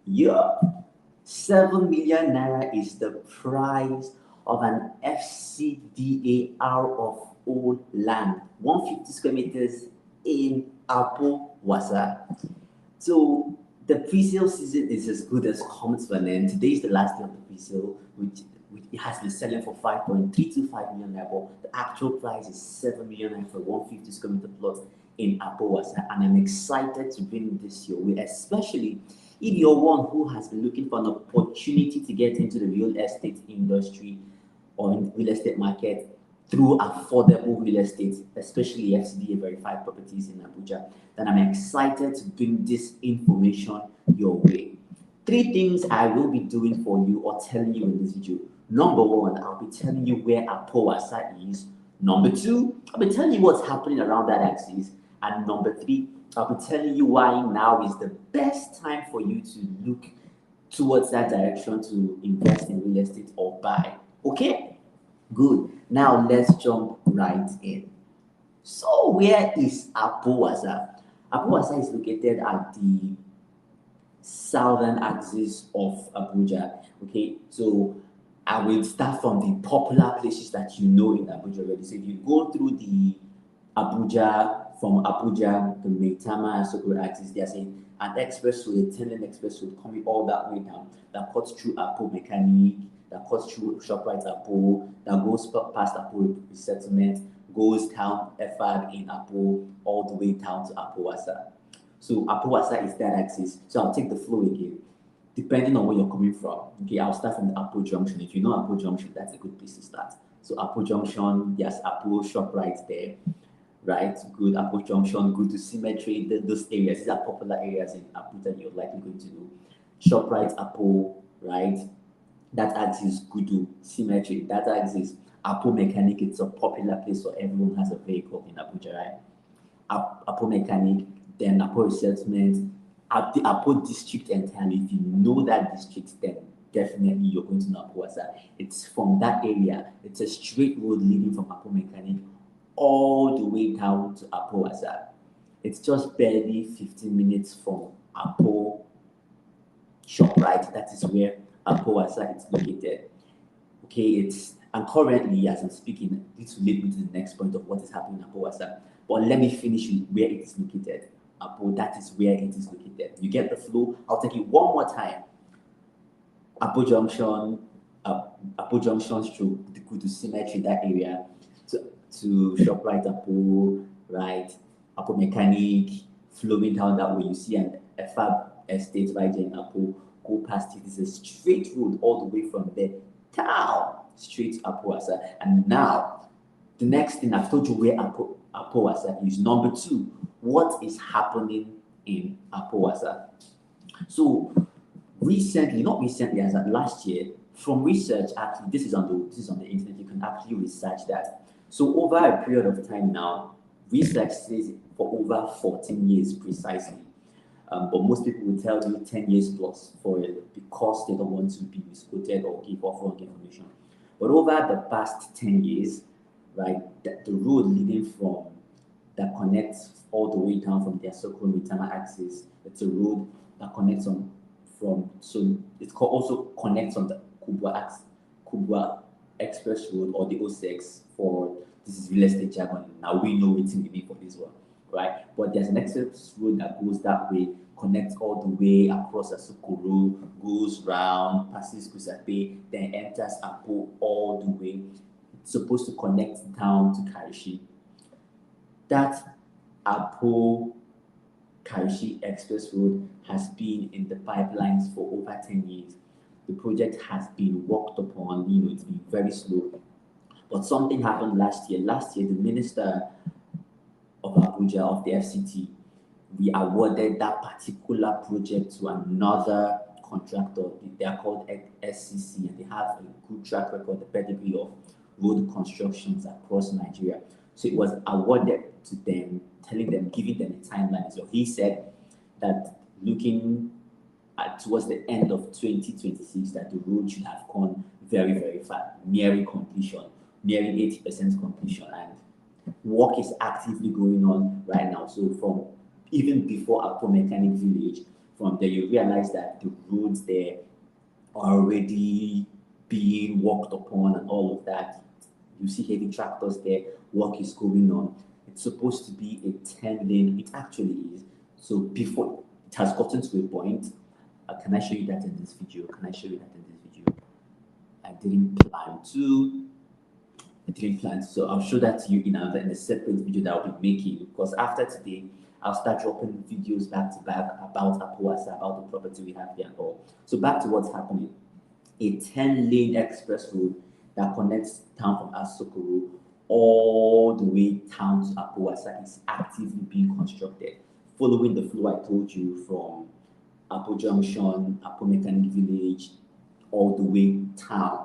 Yeah, 7 million naira is the price of an FCDA R of O land, 150 square meters in Apo Wasa. So the pre-sale season is as good as comes to an end. Today is the last day of the pre-sale, which it has been selling for 5.325 million naira. But the actual price is 7 million naira for 150 square meter plot in Apo Wasa. And I'm excited to bring this your way, especially if you're one who has been looking for an opportunity to get into the real estate industry or in the real estate market through affordable real estate, especially FCDA verified properties in Abuja, then I'm excited to bring this information your way. Three things I will be doing for you or telling you in this video. Number one, I'll be telling you where Apo Wasa is. Number two, I'll be telling you what's happening around that axis. And number three, I'll be telling you why now is the best time for you to look towards that direction to invest in real estate or buy. Okay? Good. Now let's jump right in. So where is Apo Wasa? Apo Wasa is located at the southern axis of Abuja. Okay, so I will start from the popular places that you know in Abuja already. So if you go through the Abuja, from Abuja, the Maitama and Asokoro axis, there's an expressway, a 10-lane expressway coming all that way down that cuts through Apo Mechanic, that cuts through ShopRite Apo, that goes past Apo Resettlement, goes down FR in Apo, all the way down to Apo Wasa. So Apo Wasa is that axis. So I'll take the flow again, depending on where you're coming from. Okay, I'll start from the Apo Junction. If you know Apo Junction, that's a good place to start. So Apo Junction, there's Apo ShopRite there, right? Good. Apo Junction, good to Symmetry. Those areas, these are popular areas in Abuja that you're likely going to do. ShopRite Apo, right? That axis, Gudu, Symmetry. That axis, Apo Mechanic. It's a popular place so everyone has a vehicle in Abuja, right? Apo Mechanic, then Apo Resettlement, at the Apo district entirely. If you know that district, then definitely you're going to know Apo Wasa. It's from that area. It's a straight road leading from Apo Mechanic all the way down to Apo Wasa. It's just barely 15 minutes from Apo ShopRite. That is where Apo Wasa is located. Okay, and currently as I'm speaking, this will lead me to the next point of what is happening in Apo Wasa. But let me finish with where it is located. Apo, that is where it is located. You get the flow? I'll take it one more time. Apo Junction, Apo Junction stroke, the Kudu Symmetry, that area, to ShopRite Apo, right? Apo Mechanic, flowing down that way. You see an FAB estate right there in Apo, go past it. It's a straight road all the way from there down, straight to Apo Wasa. And now, the next thing I've told you where Apo Wasa is. Number two, what is happening in Apo Wasa? So recently, not recently, as at last year, from research, actually, this is on the internet, you can actually research that. So over a period of time now, research says for over 14 years precisely. But most people will tell you 10 years plus for it because they don't want to be misquoted or give off wrong information. But over the past 10 years, right, the road leading from that connects all the way down from the Asokoro Mitama axis, it's a road that connects so it also connects on the Kubwa Express Road or the O6 for this is real estate jargon. Now we know it's in the for this one, right? But there's an express road that goes that way, connects all the way across Asokoro, goes round, passes Kusape, then enters Apo all the way. It's supposed to connect down to Karishi. That Apo Karishi Express Road has been in the pipelines for over 10 years. The project has been worked upon, it's been very slow. But something happened last year. Last year, the Minister of Abuja, of the FCT, we awarded that particular project to another contractor. They are called SCC, and they have a good track record, the pedigree of road constructions across Nigeria. So it was awarded to them, telling them, giving them a timeline. So he said that looking towards the end of 2026, that the road should have gone very, very far, nearing completion, nearing 80% completion. And work is actively going on right now. So from even before Apo Mechanic Village, from there, you realize that the roads there are already being worked upon and all of that. You see heavy tractors there, work is going on. It's supposed to be a 10 lane, it actually is. So before it has gotten to a point, can I show you that in this video? Can I show you that in this video? I didn't plan to. So I'll show that to you in a separate video that I'll be making, because after today, I'll start dropping videos back to back about Apo Wasa, about the property we have here and all. So back to what's happening. A 10-lane express road that connects town from Asokoro all the way down to Apo Wasa is actively being constructed, following the flow I told you from Apo Junction, Apo Mechanic Village, all the way down.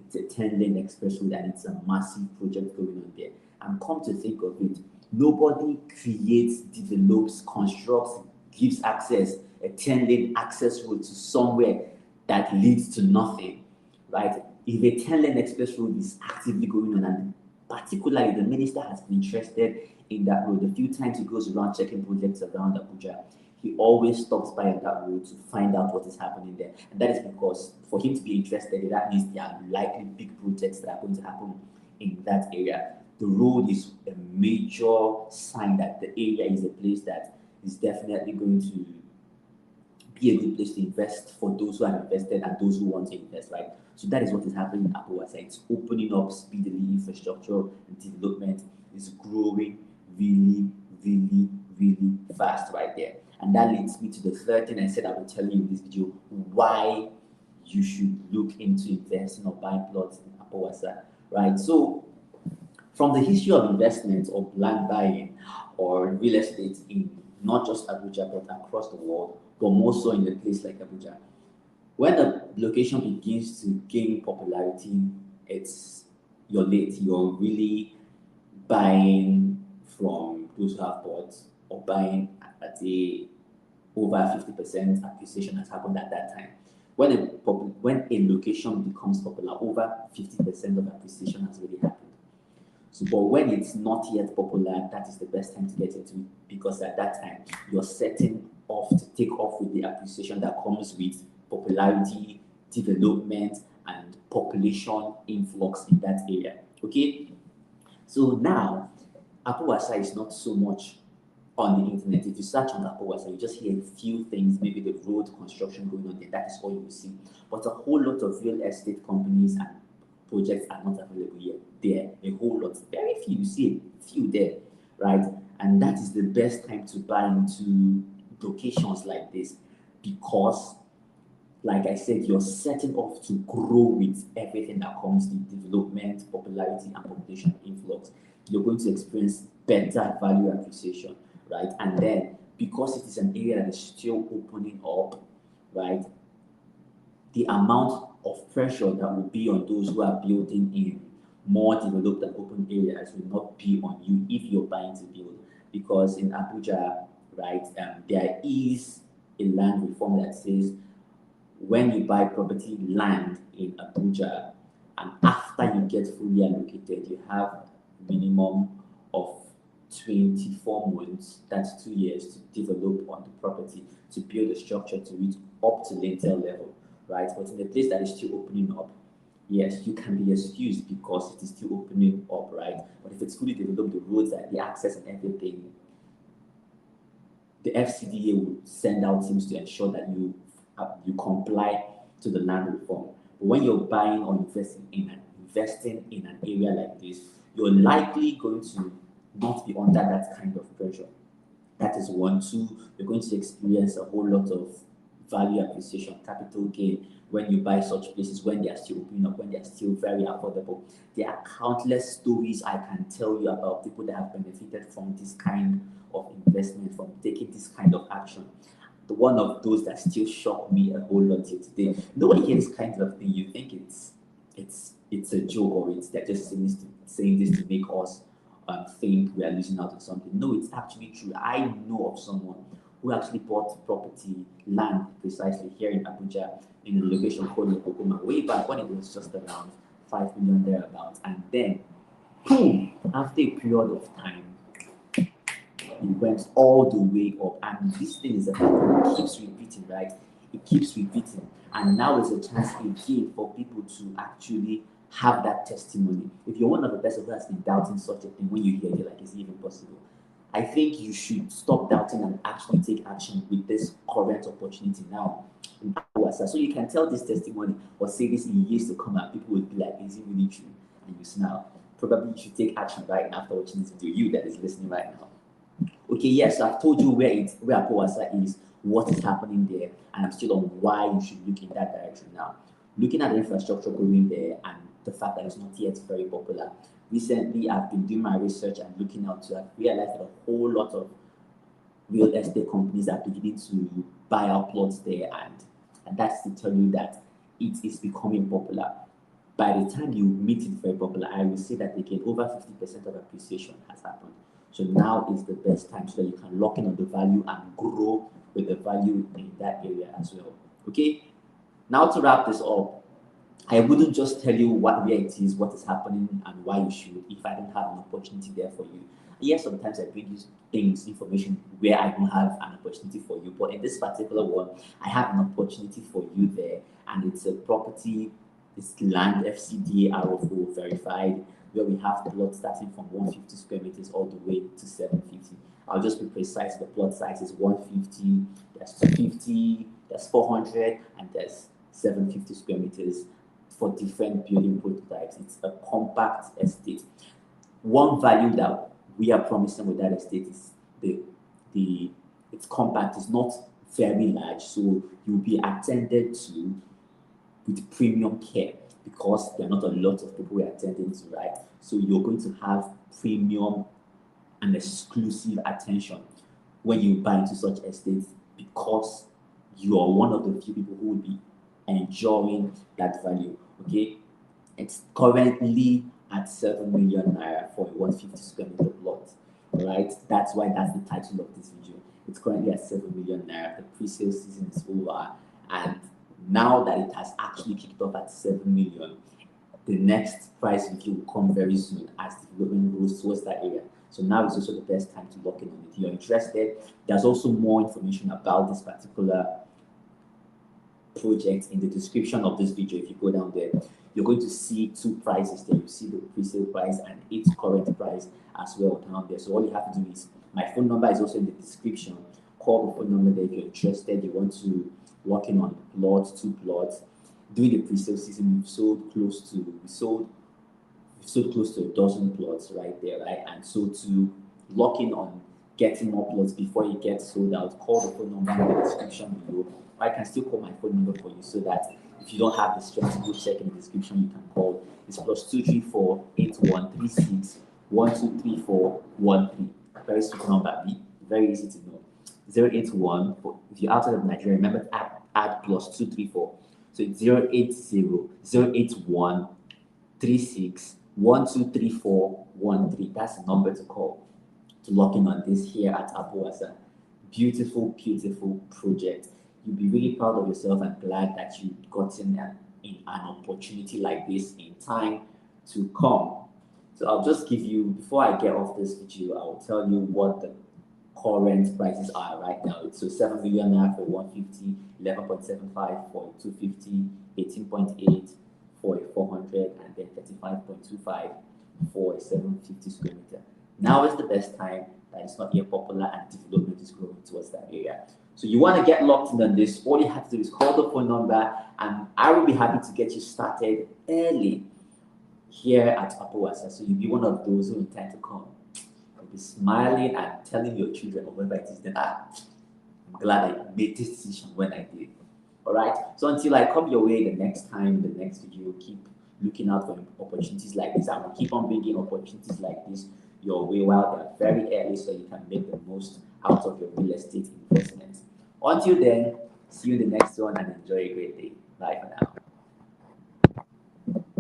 It's a 10-lane express road and it's a massive project going on there. And come to think of it, nobody creates, develops, constructs, gives access, a 10-lane access road to somewhere that leads to nothing, right? If a 10-lane express road is actively going on, and particularly the minister has been interested in that road, a few times he goes around checking projects around Abuja, he always stops by on that road to find out what is happening there. And that is because for him to be interested, that means there are likely big projects that are going to happen in that area. The road is a major sign that the area is a place that is definitely going to be a good place to invest for those who have invested and those who want to invest, right? So that is what is happening in Apo Wasa. It's opening up speedily. Infrastructure and development is growing really, really, really fast right there. And that leads me to the third thing I said I will tell you in this video, why you should look into investing or buying plots in Apo Wasa, right? So from the history of investment or land buying or real estate in not just Abuja but across the world, but more so in a place like Abuja, when a location begins to gain popularity, you're late. You're really buying from those who have bought or buying at a over 50% appreciation has happened at that time. When a location becomes popular, over 50% of appreciation has already happened. So, but when it's not yet popular, that is the best time to get into it, because at that time you're setting off to take off with the appreciation that comes with popularity, development, and population influx in that area. Okay, so now Apo Wasa is not so much on the internet. If you search on Apo Wasa, you just hear a few things, maybe the road construction going on there. That is all you will see. But a whole lot of real estate companies and projects are not available yet. There, a whole lot, very few. You see a few there, right? And that is the best time to buy into locations like this, because, like I said, you're setting off to grow with everything that comes with development, popularity, and population influx. You're going to experience better value appreciation, right? And then, because it is an area that is still opening up, right, the amount of pressure that will be on those who are building in more developed and open areas will not be on you if you're buying to build. Because in Abuja, right, there is a land reform that says when you buy property land in Abuja and after you get fully allocated, you have minimum of 24 months, that's 2 years, to develop on the property, to build a structure to it up to lintel level, right? But in a place that is still opening up, yes, you can be excused because it is still opening up, right? But if it's fully developed, the roads and the access and everything, the FCDA will send out teams to ensure that you comply to the land reform. But when you're buying or investing in an area like this, you're likely going to not be under that kind of pressure. That is one. Two, you're going to experience a whole lot of value appreciation, capital gain when you buy such places, when they are still opening up, when they are still very affordable. There are countless stories I can tell you about people that have benefited from this kind of investment, from taking this kind of action. The one of those that still shock me a whole lot here today. Nobody hears this kind of thing. You think it's a joke, or they're just saying this to make us think we are losing out on something. No, it's actually true. I know of someone who actually bought property, land precisely here in Abuja, in a location called Okokoma, way back when it was just around 5 million thereabouts. And then, boom, after a period of time, it went all the way up. And this thing is a pattern, it keeps repeating, right? It keeps repeating. And now is a chance again for people to actually have that testimony. If you're one of the person who has been doubting such a thing, when you hear it, like, is it even possible? I think you should stop doubting and actually take action with this current opportunity now in Apo Wasa. So you can tell this testimony or say this in years to come, and people would be like, is it really true? And you smile. Probably you should take action right now after watching this video, you that is listening right now. Okay, yes, so I've told you where Apo Wasa is, what is happening there, and I'm still on why you should look in that direction now. Looking at the infrastructure going there and the fact that it's not yet very popular. Recently, I've been doing my research and looking out to, I've realized that a whole lot of real estate companies are beginning to buy out plots there, and that's to tell you that it is becoming popular. By the time you meet it very popular, I will say that again, over 50% of appreciation has happened. So now is the best time so that you can lock in on the value and grow with the value in that area as well. Okay, now to wrap this up, I wouldn't just tell you where it is, what is happening, and why you should if I don't have an opportunity there for you. Yes, sometimes I bring you things, information where I don't have an opportunity for you, but in this particular one, I have an opportunity for you there, and it's a property, it's land FCDA R of O verified, where we have plots starting from 150 square meters all the way to 750. I'll just be precise, the plot size is 150, there's 250, there's 400, and there's 750 square meters for different building prototypes. It's a compact estate. One value that we are promising with that estate is the it's compact, it's not very large, so you'll be attended to with premium care because there are not a lot of people we're attending to, right? So you're going to have premium and exclusive attention when you buy into such estates because you are one of the few people who will be enjoying that value. Okay, it's currently at 7 million naira for a 150 square meter plot, right? That's why that's the title of this video. It's currently at 7 million naira. The pre-sale season is over, and now that it has actually kicked off at 7 million, the next price review will come very soon as development goes towards that area. So now is also the best time to lock in on it. If you're interested, there's also more information about this particular project in the description of this video. If you go down there, you're going to see two prices there. You see the pre-sale price and its current price as well down there. So all you have to do is, my phone number is also in the description. Call the phone number there if you're interested, you want to work in on plots, two plots. During the pre-sale season, we've sold close to a dozen plots right there, right? And so to lock in on getting more plots before it gets sold out, call the phone number in the description below. I can still call my phone number for you so that if you don't have the strength to go check in the description, you can call. It's +234 8136 123413. Very simple number, B. Very easy to know. 081. If you're outside of Nigeria, remember to add +234. So it's 080 081 36 123413. That's the number to call to lock in on this here at Apo Wasa. Beautiful, beautiful project. You'll be really proud of yourself and glad that you got in an opportunity like this in time to come. So I'll just give you, before I get off this video, I'll tell you what the current prices are right now. So 7 million naira for 150, 11.75 for 250, 18.8 for a 400, and then 35.25 for a 750 square meter. Now is the best time that it's not yet popular and development is growing towards that area. So you want to get locked in on this, all you have to do is call the phone number and I will be happy to get you started early here at Apo Wasa. So you'll be one of those who intend to come. You'll be smiling and telling your children or whoever it is that I'm glad I made this decision when I did. Alright, so until I come your way the next time, the next video, keep looking out for opportunities like this. I will keep on bringing opportunities like this your way while they're very early so you can make the most out of your real estate investments. Until then, see you in the next one and enjoy a great day. Bye for now.